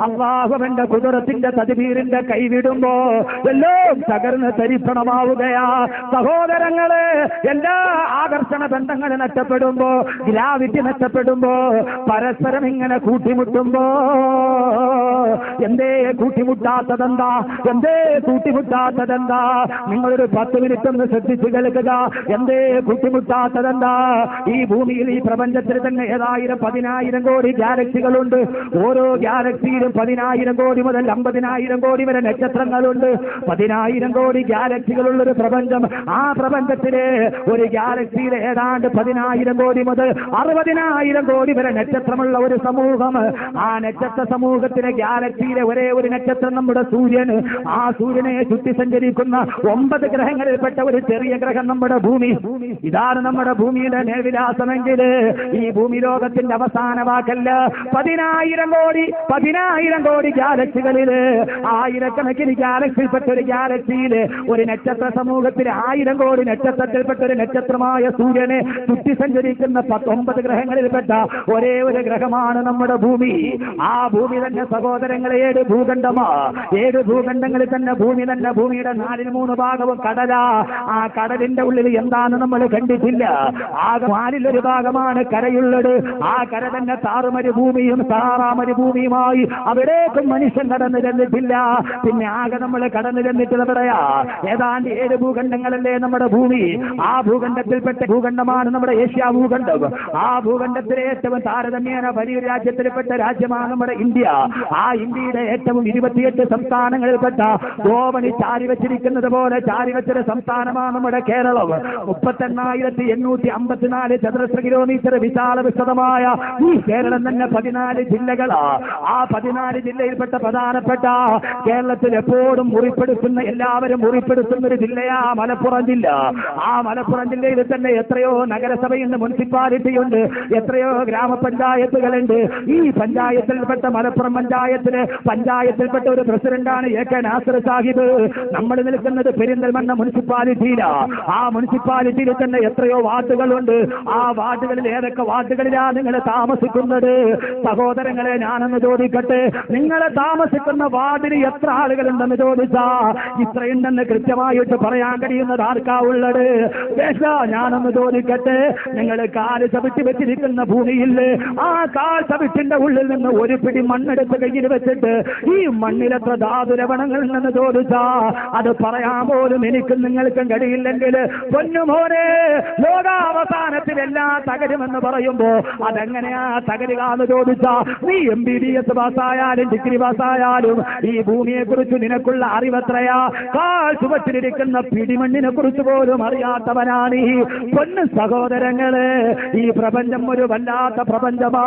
അല്ലാഹുവിന്റെ ഖുദ്റത്തിന്റെ തദ്ബീറിന്റെ കൈവിടുമ്പോ എല്ലാം തകർന്ന് തരിപ്പണമാവുകയാ. സഹോദരങ്ങളെ, എല്ലാ ആകർഷണ ബന്ധങ്ങളും നഷ്ടപ്പെടുമ്പോ, ഗ്രാവിറ്റി നഷ്ടപ്പെടുമ്പോ, പരസ്പരം ഇങ്ങനെ കൂട്ടിമുട്ടുമ്പോ, എന്തേ കൂട്ടിമുട്ടാത്തതെന്താ? എന്തേ കൂട്ടിമുട്ടാത്തതെന്താ? നിങ്ങളൊരു 10 മിനിറ്റ് ഒന്ന് ശ്രദ്ധിച്ചു കേൾക്കുക. എന്തേ കൂട്ടിമുട്ടാത്തതെന്താ? ഈ ഭൂമിയിൽ, ഈ പ്രപഞ്ചത്തിൽ തന്നെ ഏതായിരം 10,000 കോടി ഗാലക്സികളുണ്ട്. ഓരോ ഗാലക്സിയിലും 10,000 കോടി മുതൽ 50,000 കോടി വരെ നക്ഷത്രങ്ങളുണ്ട്. 10,000 കോടി ഗാലക്സികളുള്ളൊരു പ്രപഞ്ചം. ആ പ്രപഞ്ചത്തിലെ ഒരു ഗാലക്സിയിൽ ഏതാണ്ട് 10,000 കോടി മുതൽ 60,000 കോടി വരെ നക്ഷത്രമുള്ള ഒരു സമൂഹം. ആ നക്ഷത്ര സമൂഹത്തിലെ ഗാലക്സിയിലെ ഒരേ ഒരു നക്ഷത്രം നമ്മുടെ സൂര്യൻ. ആ സൂര്യനെ ചുറ്റി സഞ്ചരിക്കുന്ന 9 ഗ്രഹങ്ങളിൽപ്പെട്ട ഒരു ചെറിയ ഗ്രഹം നമ്മുടെ ഭൂമി. ഇതാണ് നമ്മുടെ ഭൂമിയുടെ മേൽവിലാസമെങ്കിൽ ഈ ഭൂമി ലോകത്തിന്റെ അവസാന വാക്കല്ല. 10,000 കോടി ഗാലക്സികളില്, ആയിരക്കണക്കിന് ഗാലക്സിയിൽപ്പെട്ട ഒരു ഗാലക്സിയില്, ഒരു നക്ഷത്ര സമൂഹത്തിലെ 1000 കോടി നക്ഷത്രത്തിൽപ്പെട്ട ഒരു നക്ഷത്രമായ സൂര്യനെ ചുറ്റി സഞ്ചരിക്കുന്ന 9 ഗ്രഹങ്ങളിൽപ്പെട്ട ഒരേ ഒരു ഗ്രഹമാണ് നമ്മുടെ ഭൂമി. ആ ഭൂമി തന്നെ സഹോദരങ്ങളെ 7 ഭൂഖണ്ഡമാ. 7 ഭൂഖണ്ഡങ്ങളിൽ തന്നെ ഭൂമി തന്നെ. ഭൂമിയുടെ 4/3 ഭാഗവും കടലാ. ആ കടലിന്റെ ഉള്ളിൽ എന്താന്ന് നമ്മൾ കണ്ടിട്ടില്ല. ആകെ 4/1 ഭാഗമാണ് കരയുള്ളത്. ആ കര തന്നെ താറുമരുഭൂമിയും സഹാറ മരുഭൂമിയുമായി അവിടേക്കും മനുഷ്യൻ കടന്നു ചെന്നിട്ടില്ല. പിന്നെ ആകെ നമ്മൾ കടന്നു ചെന്നിട്ടുള്ള എവിടെയാ? ഏതാണ്ട് 7 ഭൂഖണ്ഡങ്ങളല്ലേ നമ്മുടെ ഭൂമി. ആ ഭൂഖണ്ഡത്തിൽപ്പെട്ട ഭൂഖണ്ഡമാണ് നമ്മുടെ ഏഷ്യ ഭൂഖണ്ഡം. ആ ഭൂഖണ്ഡത്തിലെ ഏറ്റവും താരതമ്യേന വലിയൊരു രാജ്യത്തിൽപ്പെട്ട രാജ്യമാണ് നമ്മുടെ ഇന്ത്യ. ആ ഇന്ത്യയുടെ ഏറ്റവും 28 സംസ്ഥാനങ്ങളിൽപ്പെട്ട ഗോവണി ചാരി വെച്ചിരിക്കുന്നത് പോലെ ചാരി വെച്ചൊരു സംസ്ഥാനമാണ് നമ്മുടെ കേരളം. 38,854 ചതുരശ്ര കിലോമീറ്റർ വിശാല വിശദമായ ഈ കേരളം തന്നെ 14 ജില്ലകളാ. ആ 14 ജില്ലയിൽപ്പെട്ട പ്രധാനപ്പെട്ട കേരളത്തിൽ എപ്പോഴും മുറിപ്പെടുത്തുന്ന, എല്ലാവരും മുറിപ്പെടുത്തുന്ന ഒരു ജില്ലയാ മലപ്പുറം ജില്ല. ആ മലപ്പുറം ജില്ലയിൽ തന്നെ എത്രയോ നഗരസഭയുണ്ട്, മുനിസിപ്പാലിറ്റിയുണ്ട്, എത്രയോ ഗ്രാമപഞ്ചായത്തുകളുണ്ട്. ഈ പഞ്ചായത്തിൽപ്പെട്ട മലപ്പുറം പഞ്ചായത്തിൽപ്പെട്ട ഒരു പ്രസിഡന്റാണ് AK നാസർ സാഹിബ്. നമ്മൾ നിൽക്കുന്നത് പെരിന്തൽമണ്ണ മുനിസിപ്പാലിറ്റിയിലാ. ആ മുനിസിപ്പാലിറ്റിയിൽ തന്നെ എത്രയോ വാർഡുകളുണ്ട്. ആ വാർഡുകളിൽ ഏതൊക്കെ വാർഡുകളിലാ നിങ്ങൾ താമസിക്കുന്നത്? സഹോദരങ്ങളെ, ഞാനൊന്ന് ചോദിക്കട്ടെ, നിങ്ങൾ താമസിക്കുന്ന വാർഡിൽ എത്ര ആളുകളുണ്ടെന്ന് ചോദിച്ചാ ഇത്രയുണ്ടെന്ന് കൃത്യമായിട്ട് പറയാൻ കഴിയുന്നത് ആർക്കാ ഉള്ളത്? ഞാനൊന്ന് ചോദിക്കട്ടെ, നിങ്ങൾ കാല് ചവിട്ടി വെച്ചിരിക്കുന്ന ഭൂമിയിൽ ആ കാൽ ചവിട്ടിന്റെ ഉള്ളിൽ നിന്ന് ഒരു പിടി മണ്ണെടുത്ത് കയ്യിൽ വെച്ചിട്ട് ഈ മണ്ണിലെത്ര ധാതുലവണങ്ങൾ ഉണ്ടെന്ന് ചോദിച്ചാ അത് പറയാൻ പോലും എനിക്കും നിങ്ങൾക്കും കഴിയില്ലെങ്കിൽ പൊന്നുമോനെ, ലോകാവസാനത്തിൽ എല്ലാം തകരുമെന്ന് പറയുമ്പോ അതെങ്ങനെയാ തകരുകാന്ന് ചോദിച്ചാ നീ MBBS പാസ്സായാലും ഡിഗ്രി പാസ്സായാലും ഈ ഭൂമിയെ കുറിച്ച് നിനക്കുള്ള അറിവത്രയാ? കാൽ ചുവട്ടിലിരിക്കുന്ന പിടിമണ്ണിനെ കുറിച്ച് പോലും അറിയാത്തവനാണ് ഈ പൊന്നു സഹോദരങ്ങളെ. ഈ പ്രപഞ്ചം ഒരു വല്ലാത്ത പ്രപഞ്ചമാ.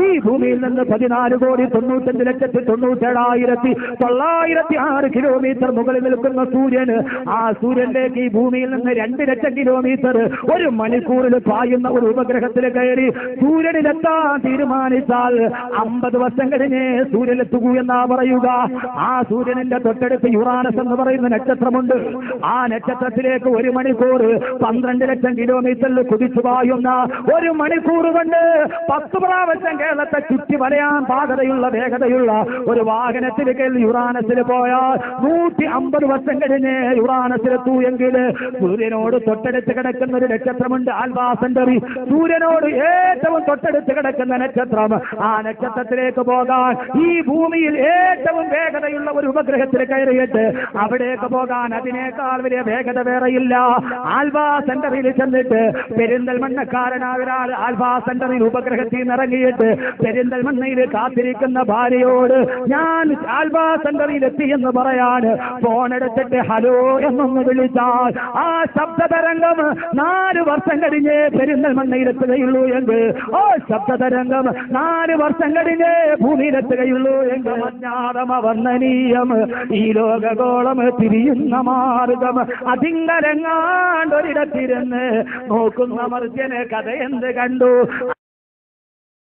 ഈ ഭൂമിയിൽ നിന്ന് 14,95,97,906 കിലോമീറ്റർ മുകളിൽ നിൽക്കുന്ന സൂര്യൻ, ആ സൂര്യനിലേക്ക് ഈ ഭൂമിയിൽ നിന്ന് 2 ലക്ഷം കിലോമീറ്റർ 1 മണിക്കൂറിൽ പായുന്ന ഒരു ഉപഗ്രഹത്തിൽ കയറി സൂര്യനിലെത്താൻ തീരുമാനിച്ചാൽ 50 വർഷം കഴിഞ്ഞേ സൂര്യനിലെത്തുകൂ എന്നാ പറയുക. ആ സൂര്യനിന്റെ തൊട്ടടുത്ത് യുറാനസ് എന്ന് പറയുന്ന നക്ഷത്രമുണ്ട്. ആ നക്ഷത്രത്തിലേക്ക് 1 മണിക്കൂർ 12 ലക്ഷം കിലോമീറ്ററിൽ കുതിച്ചു പായുന്ന 1 മണിക്കൂർ കൊണ്ട് 10 പ്രാവശ്യം കേരളത്തെ ചുറ്റി വലയാൻ പാകതയുള്ള വേഗതയുള്ള ഒരു വാഹനത്തിൽ യുറാനസിൽ പോയാൽ 150 വർഷം കഴിഞ്ഞ് യുറാനസിലെത്തൂ എങ്കിൽ സൂര്യനോട് തൊട്ടടുത്ത് കിടക്കുന്ന ഒരു നക്ഷത്രമുണ്ട്, ആൽഫാ സെന്ററി. സൂര്യനോട് ഏറ്റവും തൊട്ടടുത്ത് കിടക്കുന്ന നക്ഷത്രം. ആ നക്ഷത്രത്തിലേക്ക് പോകാൻ ഈ ഭൂമിയിൽ ഏറ്റവും വേഗതയുള്ള ഒരു ഉപഗ്രഹത്തിൽ കയറിയിട്ട് അവിടേക്ക് പോകാൻ അതിനേക്കാൾ വലിയ വേഗത വേറെയില്ല. ആൽഫാ സെന്ററിൽ ചെന്നിട്ട് പെരിന്തൽമണ്ണക്കാരനായ ആൽഫാ സെന്ററിൽ ഉപഗ്രഹത്തിൽ നിറങ്ങിയിട്ട് പെരിന്തൽമണ്ണയിൽ കാത്തിരിക്കുന്ന ഭാര്യയോട് ഞാൻ ആൽഫാ സെന്ററിൽ എത്തി എന്ന് പറയാൻ ഫോണെടുത്തിട്ട് ഹലോ എന്നൊന്ന് വിളിച്ചാൽ ആ ശബ്ദതരംഗം 4 വർഷം കഴിഞ്ഞേ പെരിന്തൽമണ്ണയിലെത്തുകയുള്ളൂ എങ്കിൽ, ആ ശബ്ദതരംഗം 4 വർഷം കഴിഞ്ഞേ ഭൂമിയിലെത്തുകയുള്ളൂ എങ്കിൽ അജ്ഞാതമവർണ്ണനീയം ഈ ലോകഗോളം തിരിയുന്ന മാർഗം അതിങ്കരങ്ങാണ്ടൊരിടത്തിരുന്ന് നോക്കുന്ന മർത്യന് കഥ എന്ത് കണ്ടു?